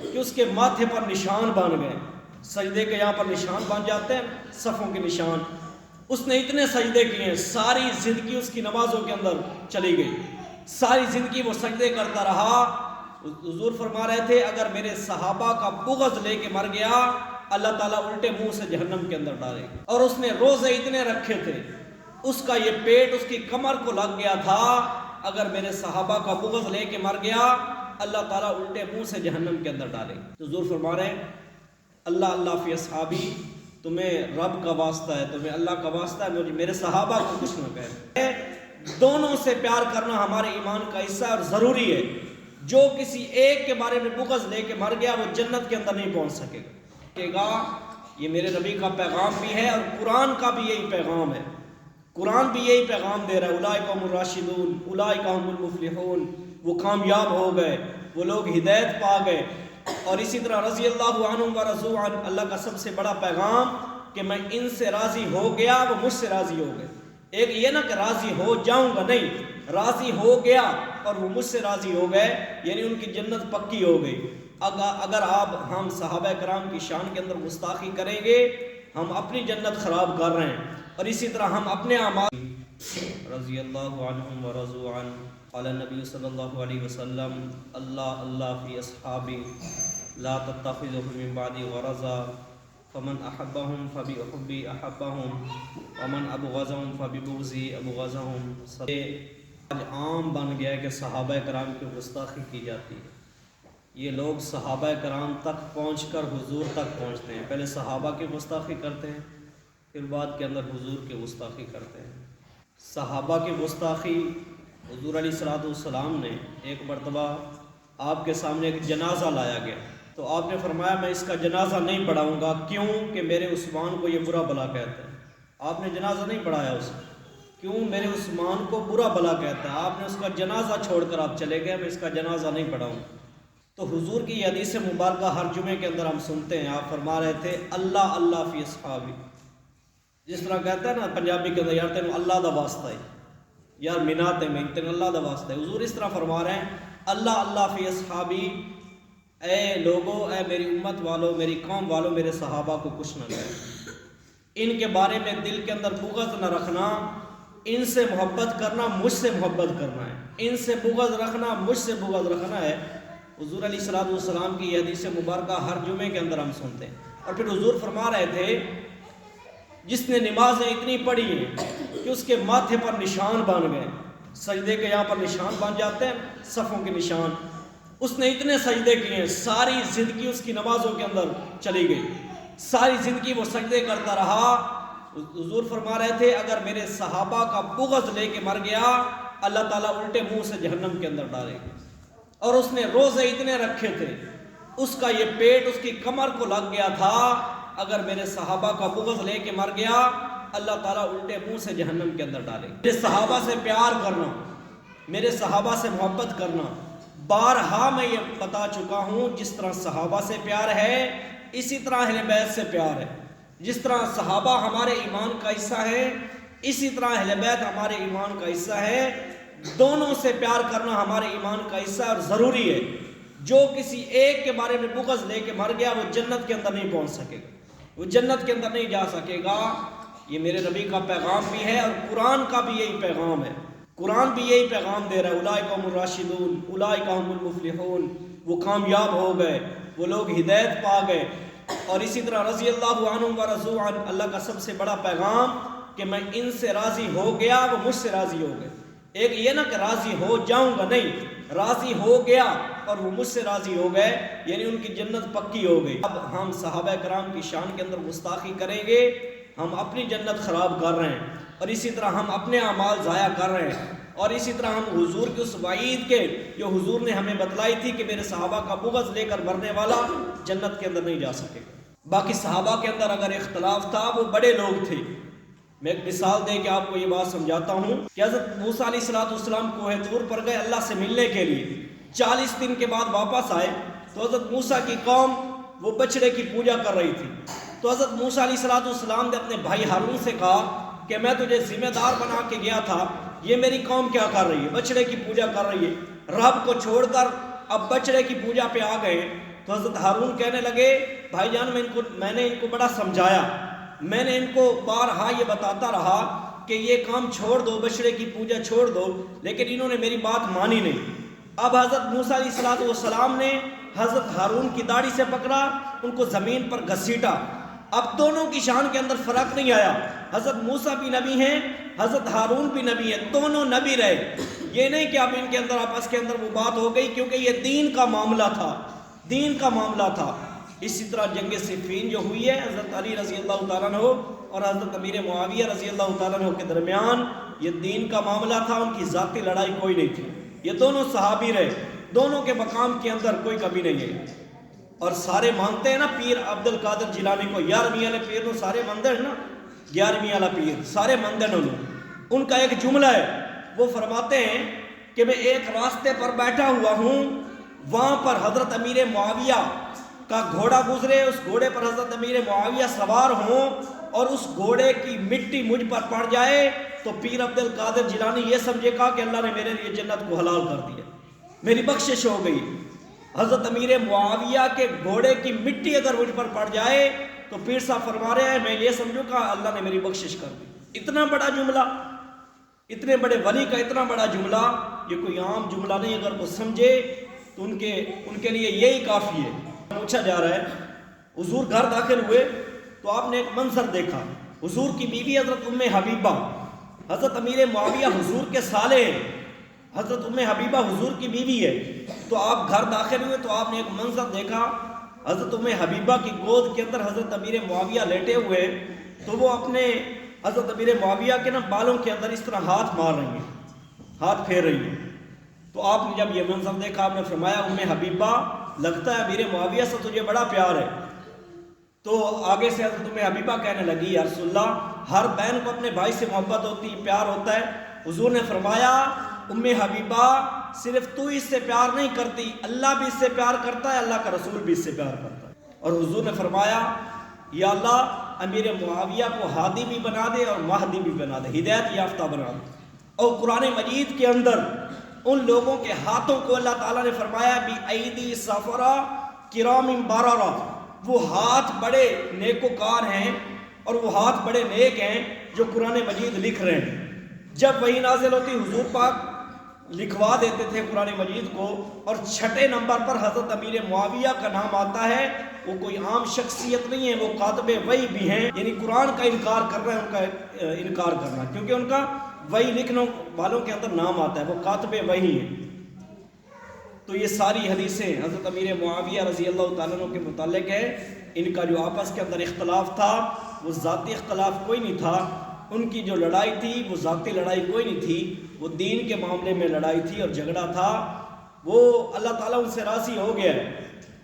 کہ اس کے ماتھے پر نشان بن گئے. سجدے کے یہاں پر نشان بن جاتے ہیں، صفوں کے نشان. اس نے اتنے سجدے کیے، ساری زندگی اس کی نمازوں کے اندر چلی گئی، ساری زندگی وہ سجدے کرتا رہا. حضور فرما رہے تھے اگر میرے صحابہ کا بغض لے کے مر گیا اللہ تعالیٰ الٹے منہ سے جہنم کے اندر ڈالے گا. اور اس نے روزے اتنے رکھے تھے، اس کا یہ پیٹ اس کی کمر کو لگ گیا تھا، اگر میرے صحابہ کا بغض لے کے مر گیا اللہ تعالیٰ الٹے منہ سے جہنم کے اندر ڈالے گا. تو حضور فرما رہے ہیں اللہ اللہ فی اصحابی، تمہیں رب کا واسطہ ہے، تمہیں اللہ کا واسطہ ہے، مجھے میرے صحابہ کو کچھ نہ کہے. دونوں سے پیار کرنا ہمارے ایمان کا حصہ ہے اور ضروری ہے. جو کسی ایک کے بارے میں بغض لے کے مر گیا وہ جنت کے اندر نہیں پہنچ سکے گا. یہ میرے نبی کا پیغام بھی ہے اور قرآن کا بھی یہی پیغام ہے. قرآن بھی یہی پیغام دے رہا ہے اولئک هم الراشدون اولئک هم المفلحون، وہ کامیاب ہو گئے، وہ لوگ ہدایت پا گئے. اور اسی طرح رضی اللہ عنہم ورضوا عنہ، اللہ کا سب سے بڑا پیغام کہ میں ان سے راضی ہو گیا وہ مجھ سے راضی ہو گئے. ایک یہ نہ کہ راضی ہو جاؤں گا، نہیں، راضی ہو گیا اور وہ مجھ سے راضی ہو گئے، یعنی ان کی جنت پکی ہو گئی. اگر ہم صحابہ کرام کی شان کے اندر گستاخی کریں گے ہم اپنی جنت خراب کر رہے ہیں. اور اسی طرح ہم اپنے اعمال رضی اللہ عنہم ورضوا عنہ. قال النبی صلی اللہ علیہ وسلم اللہ اللہ فی اصحابی لا تتخذوا من بعدی غرضا فمن احبهم فبحبی احبهم ومن ابغضهم فببغضی ابغضهم. آج عام بن گیا ہے کہ صحابہ کرام کی گستاخی کی جاتی ہے. یہ لوگ صحابہ کرام تک پہنچ کر حضور تک پہنچتے ہیں. پہلے صحابہ کی گستاخی کرتے ہیں، پھر بعد کے اندر حضور کی گستاخی کرتے ہیں. صحابہ کی گستاخی حضور علیہ الصلوۃ والسلام نے ایک مرتبہ آپ کے سامنے ایک جنازہ لایا گیا تو آپ نے فرمایا میں اس کا جنازہ نہیں پڑھاؤں گا، کیوں کہ میرے عثمان کو یہ برا بلا کہتا ہے. آپ نے جنازہ نہیں پڑھایا اس کا، کیوں؟ میرے عثمان کو برا بلا کہتا ہے. آپ نے اس کا جنازہ چھوڑ کر آپ چلے گئے، میں اس کا جنازہ نہیں پڑھاؤں. تو حضور کی یہ حدیث مبارکہ ہر جمعے کے اندر ہم سنتے ہیں. آپ فرما رہے تھے اللہ اللہ فی اصحابی، جس طرح کہتا ہے نا پنجابی کے اندر یار تینوں اللہ دا واسطہ ہے، یار مناتے میں تینوں اللہ دا واسطہ ہے. حضور اس طرح فرما رہے ہیں اللہ اللہ فی اصحابی، اے لوگو، اے میری امت والو، میری قوم والو، میرے صحابہ کو کچھ نہ کہے، ان کے بارے میں دل کے اندر بغض نہ رکھنا. ان سے محبت کرنا مجھ سے محبت کرنا ہے، ان سے بغض رکھنا مجھ سے بغض رکھنا ہے. حضور علیہ الصلوۃ والسلام کی یہ حدیث مبارکہ ہر جمعے کے اندر ہم سنتے ہیں. اور پھر حضور فرما رہے تھے جس نے نمازیں اتنی پڑھی ہیں کہ اس کے ماتھے پر نشان بن گئے، سجدے کے یہاں پر نشان بن جاتے ہیں، صفوں کے نشان. اس نے اتنے سجدے کیے، ساری زندگی اس کی نمازوں کے اندر چلی گئی، ساری زندگی وہ سجدے کرتا رہا. حضور فرما رہے تھے اگر میرے صحابہ کا بغض لے کے مر گیا اللہ تعالیٰ الٹے منہ سے جہنم کے اندر ڈالے گا. اور اس نے روزے اتنے رکھے تھے، اس کا یہ پیٹ اس کی کمر کو لگ گیا تھا، اگر میرے صحابہ کا بغض لے کے مر گیا اللہ تعالیٰ الٹے منہ سے جہنم کے اندر ڈالے گا. میرے صحابہ سے پیار کرنا، میرے صحابہ سے محبت کرنا، بارہا میں یہ بتا چکا ہوں جس طرح صحابہ سے پیار ہے اسی طرح اہل بیت سے پیار ہے. جس طرح صحابہ ہمارے ایمان کا حصہ ہے اسی طرح اہل بیت ہمارے ایمان کا حصہ ہے. دونوں سے پیار کرنا ہمارے ایمان کا حصہ ہے اور ضروری ہے. جو کسی ایک کے بارے میں بغض لے کے مر گیا وہ جنت کے اندر نہیں پہنچ سکے گا، وہ جنت کے اندر نہیں جا سکے گا. یہ میرے نبی کا پیغام بھی ہے اور قرآن کا بھی یہی پیغام ہے. قرآن بھی یہی پیغام دے رہا ہے اولئک هم الراشدون اولئک هم المفلحون، وہ کامیاب ہو گئے، وہ لوگ ہدایت پا گئے. اور اسی طرح رضی اللہ عنہم ورضوا عنہ، اللہ کا سب سے بڑا پیغام کہ میں ان سے راضی ہو گیا وہ مجھ سے راضی ہو گئے. ایک یہ نہ کہ راضی ہو جاؤں گا، نہیں، راضی ہو گیا اور وہ مجھ سے راضی ہو گئے، یعنی ان کی جنت پکی ہو گئی. اب ہم صحابہ کرام کی شان کے اندر گستاخی کریں گے ہم اپنی جنت خراب کر رہے ہیں، اور اسی طرح ہم اپنے اعمال ضائع کر رہے ہیں. اور اسی طرح ہم حضور کی اس وعید کے جو حضور نے ہمیں بتلائی تھی کہ میرے صحابہ کا بغض لے کر مرنے والا جنت کے اندر نہیں جا سکے گا. باقی صحابہ کے اندر اگر اختلاف تھا وہ بڑے لوگ تھے. میں ایک مثال دے کے آپ کو یہ بات سمجھاتا ہوں کہ حضرت موسیٰ علیہ السلام کوہ طور پر گئے اللہ سے ملنے کے لیے. 40 دن کے بعد واپس آئے تو حضرت موسیٰ کی قوم وہ بچڑے کی پوجا کر رہی تھی. تو حضرت موسیٰ علیہ السلام نے اپنے بھائی ہارون سے کہا کہ میں تجھے ذمہ دار بنا کے گیا تھا، یہ میری قوم کیا کر رہی ہے؟ بچڑے کی پوجا کر رہی ہے، رب کو چھوڑ کر اب بچڑے کی پوجا پہ آ گئے تو حضرت ہارون کہنے لگے بھائی جان میں نے ان کو بڑا سمجھایا، میں نے ان کو بارہا یہ بتاتا رہا کہ یہ کام چھوڑ دو، بچڑے کی پوجا چھوڑ دو، لیکن انہوں نے میری بات مانی نہیں۔ اب حضرت موسیٰ علیہ السلام نے حضرت ہارون کی داڑھی سے پکڑا، ان کو زمین پر گھسیٹا۔ اب دونوں کی شان کے اندر فرق نہیں آیا، حضرت موسیٰ بھی نبی ہیں، حضرت ہارون بھی نبی ہیں، دونوں نبی رہے۔ یہ نہیں کہ اب ان کے اندر آپس کے اندر وہ بات ہو گئی، کیونکہ یہ دین کا معاملہ تھا، دین کا معاملہ تھا۔ اسی طرح جنگ صفین جو ہوئی ہے حضرت علی رضی اللہ تعالیٰ عنہ اور حضرت امیر معاویہ رضی اللہ تعالیٰ عنہ کے درمیان یہ دین کا معاملہ تھا، ان کی ذاتی لڑائی کوئی نہیں تھی۔ یہ دونوں صحابی رہے، دونوں کے مقام کے اندر کوئی کمی نہیں ہے۔ اور سارے مانتے ہیں نا پیر عبد القادر جیلانی کو، 11ویں والے پیر نو سارے مانتے ہیں نا، 11ویں والا پیر سارے مانتے ہیں ان کا ایک جملہ ہے، وہ فرماتے ہیں کہ میں ایک راستے پر بیٹھا ہوا ہوں، وہاں پر حضرت امیر معاویہ کا گھوڑا گزرے، اس گھوڑے پر حضرت امیر معاویہ سوار ہوں اور اس گھوڑے کی مٹی مجھ پر پڑ جائے تو پیر عبد القادر جیلانی یہ سمجھے گا کہ اللہ نے میرے لیے جنت کو حلال کر دیا، میری بخشش ہو گئی۔ حضرت امیر معاویہ کے گھوڑے کی مٹی اگر مجھ پر پڑ جائے تو پیر صاحب فرما رہے ہیں میں یہ سمجھوں کہ اللہ نے میری بخشش کر دی۔ اتنا بڑا جملہ، اتنے بڑے ولی کا اتنا بڑا جملہ، یہ کوئی عام جملہ نہیں، اگر وہ سمجھے تو ان کے لیے یہی کافی ہے۔ پوچھا جا رہا ہے حضور گھر داخل ہوئے تو آپ نے ایک منظر دیکھا، حضور کی بیوی حضرت ام حبیبہ، حضرت امیر معاویہ حضور کے سالے ہیں، حضرت ام حبیبہ حضور کی بیوی ہے، تو آپ گھر داخل ہوئے تو آپ نے ایک منظر دیکھا، حضرت ام حبیبہ کی گود کے اندر حضرت امیر معاویہ لیٹے ہوئے، تو وہ اپنے حضرت امیر معاویہ کے نا بالوں کے اندر اس طرح ہاتھ مار رہی ہیں، ہاتھ پھیر رہی ہیں۔ تو آپ نے جب یہ منظر دیکھا آپ نے فرمایا ام حبیبہ لگتا ہے امیر معاویہ سے تجھے بڑا پیار ہے۔ تو آگے سے حضرت ام حبیبہ کہنے لگی یا رسول اللہ، ہر بہن کو اپنے بھائی سے محبت ہوتی ہے، پیار ہوتا ہے۔ حضور نے فرمایا ام حبیبہ صرف تو اس سے پیار نہیں کرتی، اللہ بھی اس سے پیار کرتا ہے، اللہ کا رسول بھی اس سے پیار کرتا ہے۔ اور حضور نے فرمایا یا اللہ امیر معاویہ کو ہادی بھی بنا دے اور مہدی بھی بنا دے، ہدایت یافتہ بنا دے۔ اور قرآن مجید کے اندر ان لوگوں کے ہاتھوں کو اللہ تعالیٰ نے فرمایا بھی ایدی سفرا کرام بررہ، وہ ہاتھ بڑے نیکوکار ہیں اور وہ ہاتھ بڑے نیک ہیں جو قرآن مجید لکھ رہے ہیں۔ جب وہی نازل ہوتی حضور پاک لکھوا دیتے تھے قرآن مجید کو، اور چھٹے نمبر پر حضرت امیر معاویہ کا نام آتا ہے۔ وہ کوئی عام شخصیت نہیں ہے، وہ کاتب وحی بھی ہیں، یعنی قرآن کا انکار کر رہے ہیں، ان کا انکار کرنا، کیونکہ ان کا وحی لکھنے والوں کے اندر نام آتا ہے، وہ کاتب وحی ہیں۔ تو یہ ساری حدیثیں حضرت امیر معاویہ رضی اللہ تعالیٰ عنہ کے متعلق ہے۔ ان کا جو آپس کے اندر اختلاف تھا وہ ذاتی اختلاف کوئی نہیں تھا، ان کی جو لڑائی تھی وہ ذاتی لڑائی کوئی نہیں تھی، وہ دین کے معاملے میں لڑائی تھی اور جھگڑا تھا۔ وہ اللہ تعالیٰ ان سے راضی ہو گیا ہے۔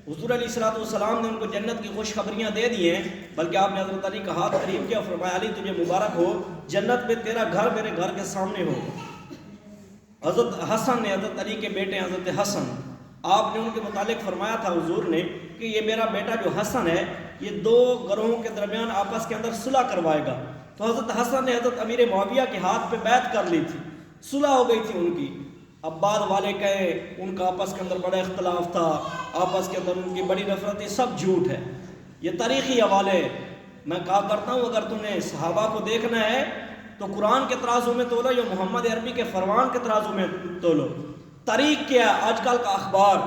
حضور علیہ السلام نے ان کو جنت کی خوشخبریاں دے دی ہیں، بلکہ آپ نے حضرت علی کا ہاتھ قریب کیا، فرمایا علی تجھے مبارک ہو، جنت میں تیرا گھر میرے گھر کے سامنے ہو۔ حضرت حسن نے، حضرت علی کے بیٹے حضرت حسن، آپ نے ان کے متعلق فرمایا تھا حضور نے کہ یہ میرا بیٹا جو حسن ہے یہ دو گروہوں کے درمیان آپس کے اندر صلح کروائے گا۔ تو حضرت حسن نے حضرت امیر معاویہ کے ہاتھ پہ بیعت کر لی تھی، صلح ہو گئی تھی ان کی۔ اب بعد والے کہے ان کا آپس کے اندر بڑا اختلاف تھا، آپس کے اندر ان کی بڑی نفرت، یہ سب جھوٹ ہے، یہ تاریخی حوالے۔ میں کہا کرتا ہوں اگر تم نے صحابہ کو دیکھنا ہے تو قرآن کے ترازو میں تولو یا محمد عربی کے فرمان کے ترازو میں تولو۔ تاریخ کیا ہے؟ آج کل کا اخبار،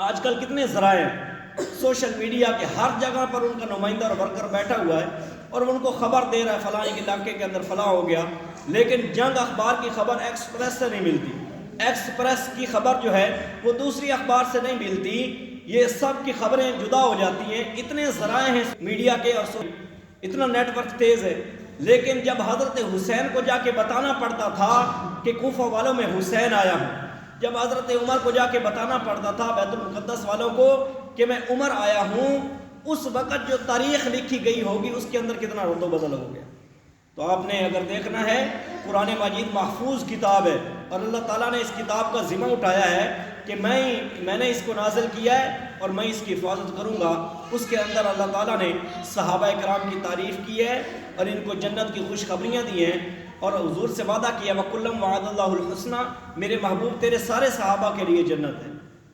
آج کل کتنے ذرائع ہیں، سوشل میڈیا کے ہر جگہ پر ان کا نمائندہ اور ورکر بیٹھا ہوا ہے اور ان کو خبر دے رہا ہے فلاں علاقے کے اندر فلاں ہو گیا، لیکن جنگ اخبار کی خبر ایکسپریس سے نہیں ملتی، ایکسپریس کی خبر جو ہے وہ دوسری اخبار سے نہیں ملتی، یہ سب کی خبریں جدا ہو جاتی ہیں۔ اتنے ذرائع ہیں میڈیا کے اور اتنا نیٹ ورک تیز ہے، لیکن جب حضرت حسین کو جا کے بتانا پڑتا تھا کہ کوفہ والوں میں حسین آیا ہوں، جب حضرت عمر کو جا کے بتانا پڑتا تھا بیت المقدس والوں کو کہ میں عمر آیا ہوں، اس وقت جو تاریخ لکھی گئی ہوگی اس کے اندر کتنا رد و بدل ہو گیا۔ تو آپ نے اگر دیکھنا ہے قرآن مجید محفوظ کتاب ہے اور اللہ تعالیٰ نے اس کتاب کا ذمہ اٹھایا ہے کہ میں نے اس کو نازل کیا ہے اور میں اس کی حفاظت کروں گا۔ اس کے اندر اللہ تعالیٰ نے صحابہ کرام کی تعریف کی ہے اور ان کو جنت کی خوشخبریاں دی ہیں اور حضور سے وعدہ کیا وَكُلًّا وَعَدَ اللَّهُ الْحُسْنَى، میرے محبوب تیرے سارے صحابہ کے لیے جنت ہے۔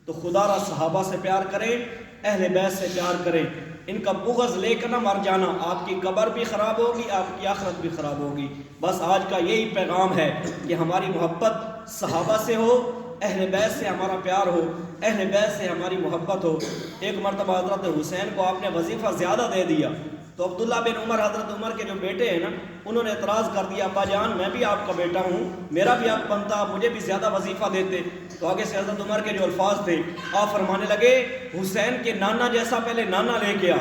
تو خدا را صحابہ سے پیار کریں، اہل بیت سے پیار کریں، ان کا بغض لے کر نہ مر جانا، آپ کی قبر بھی خراب ہوگی، آپ کی آخرت بھی خراب ہوگی۔ بس آج کا یہی پیغام ہے کہ ہماری محبت صحابہ سے ہو، اہل بیت سے ہمارا پیار ہو، اہل بیت سے ہماری محبت ہو۔ ایک مرتبہ حضرت حسین کو آپ نے وظیفہ زیادہ دے دیا تو عبداللہ بن عمر، حضرت عمر کے جو بیٹے ہیں نا، انہوں نے اعتراض کر دیا، ابا جان میں بھی آپ کا بیٹا ہوں، میرا بھی حق بنتا، مجھے بھی زیادہ وظیفہ دیتے۔ تو آگے سے حضرت عمر کے جو الفاظ تھے، آپ فرمانے لگے حسین کے نانا جیسا پہلے نانا لے کے آ،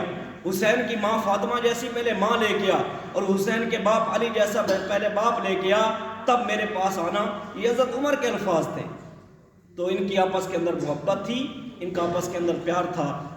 حسین کی ماں فاطمہ جیسی پہلے ماں لے کے آ، اور حسین کے باپ علی جیسا پہلے باپ لے کے آ، تب میرے پاس آنا۔ یہ حضرت عمر کے الفاظ تھے۔ تو ان کی آپس کے اندر محبت تھی، ان کا آپس کے اندر پیار تھا۔